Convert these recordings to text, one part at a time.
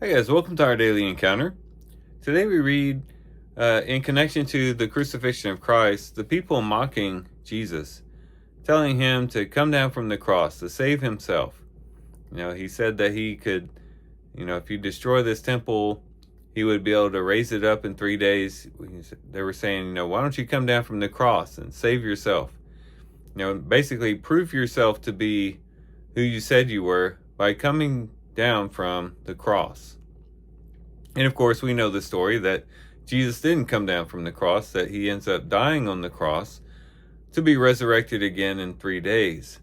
Hey guys, welcome to our daily encounter. Today we read, in connection to the crucifixion of Christ, the people mocking Jesus, telling him to come down from the cross to save himself. He said that he could, if you destroy this temple, he would be able to raise it up in 3 days. They were saying, why don't you come down from the cross and save yourself? Basically prove yourself to be who you said you were by coming down from the cross. And of course, we know the story that Jesus didn't come down from the cross, that he ends up dying on the cross to be resurrected again in 3 days.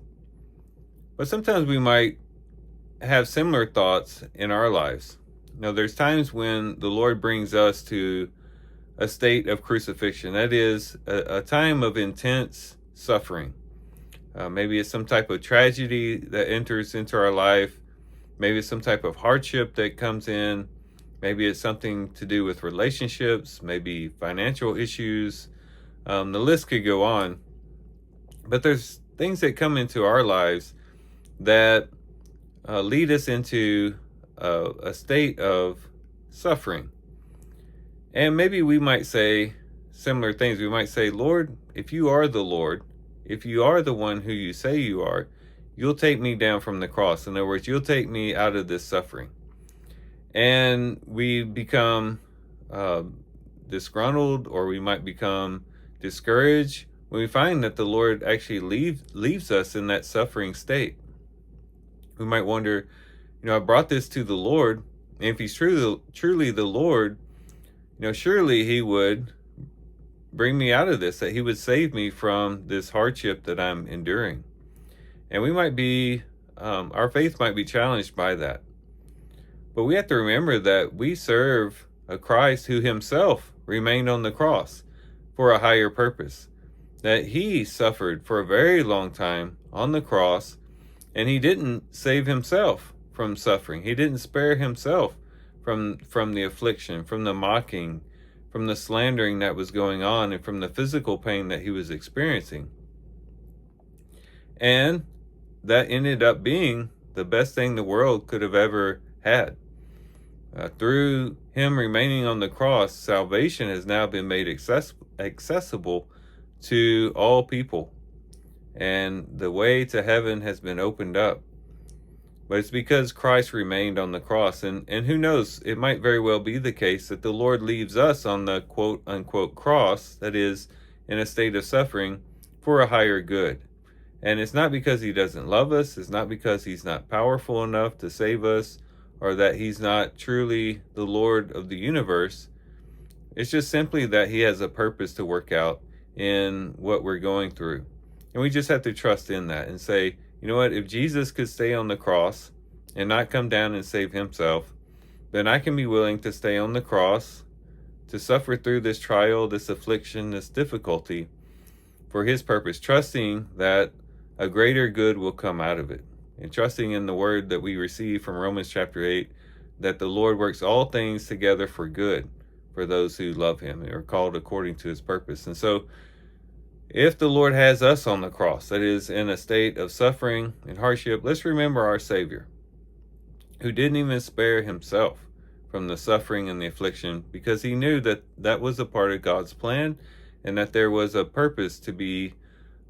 But sometimes we might have similar thoughts in our lives. There's times when the Lord brings us to a state of crucifixion. That is a time of intense suffering. Maybe it's some type of tragedy that enters into our life. Maybe it's some type of hardship that comes in. Maybe it's something to do with relationships, maybe financial issues. The list could go on. But there's things that come into our lives that lead us into a state of suffering. And maybe we might say similar things. We might say, Lord, if you are the Lord, if you are the one who you say you are, you'll take me down from the cross. In other words, you'll take me out of this suffering. And we become disgruntled, or we might become discouraged when we find that the Lord actually leaves us in that suffering state. We might wonder, I brought this to the Lord, and if he's truly the Lord, surely he would bring me out of this, that he would save me from this hardship that I'm enduring. And we might be, our faith might be challenged by that. But we have to remember that we serve a Christ who himself remained on the cross for a higher purpose. That he suffered for a very long time on the cross, and he didn't save himself from suffering. He didn't spare himself from the affliction, from the mocking, from the slandering that was going on, and from the physical pain that he was experiencing. And that ended up being the best thing the world could have ever had. Through him remaining on the cross, salvation has now been made accessible to all people. And the way to heaven has been opened up. But it's because Christ remained on the cross. And who knows, it might very well be the case that the Lord leaves us on the quote unquote cross, that is, in a state of suffering, for a higher good. And it's not because he doesn't love us. It's not because he's not powerful enough to save us, or that he's not truly the Lord of the universe. It's just simply that he has a purpose to work out in what we're going through. And we just have to trust in that and say, you know what, if Jesus could stay on the cross and not come down and save himself, then I can be willing to stay on the cross, to suffer through this trial, this affliction, this difficulty for his purpose, trusting that a greater good will come out of it. And trusting in the word that we receive from Romans chapter 8, that the Lord works all things together for good for those who love him and are called according to his purpose. And so if the Lord has us on the cross, that is, in a state of suffering and hardship, let's remember our Savior, who didn't even spare himself from the suffering and the affliction, because he knew that that was a part of God's plan, and that there was a purpose to be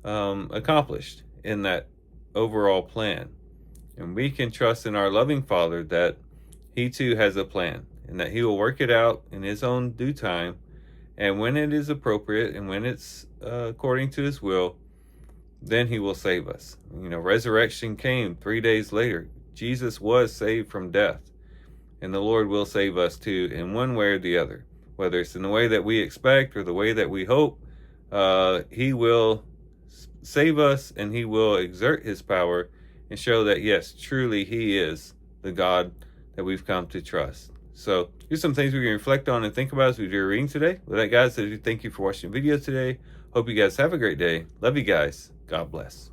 accomplished in that overall plan. And we can trust in our loving Father that he too has a plan, and that he will work it out in his own due time, and when it is appropriate and when it's according to his will, then he will save us. Resurrection came 3 days later. Jesus was saved from death, and the Lord will save us too, in one way or the other. Whether it's in the way that we expect or the way that we hope, he will save us, and he will exert his power and show that, yes, truly he is the God that we've come to trust. So here's some things we can reflect on and think about as we do our reading today. With that, guys, I do thank you for watching the video today. Hope you guys have a great day. Love you guys. God bless.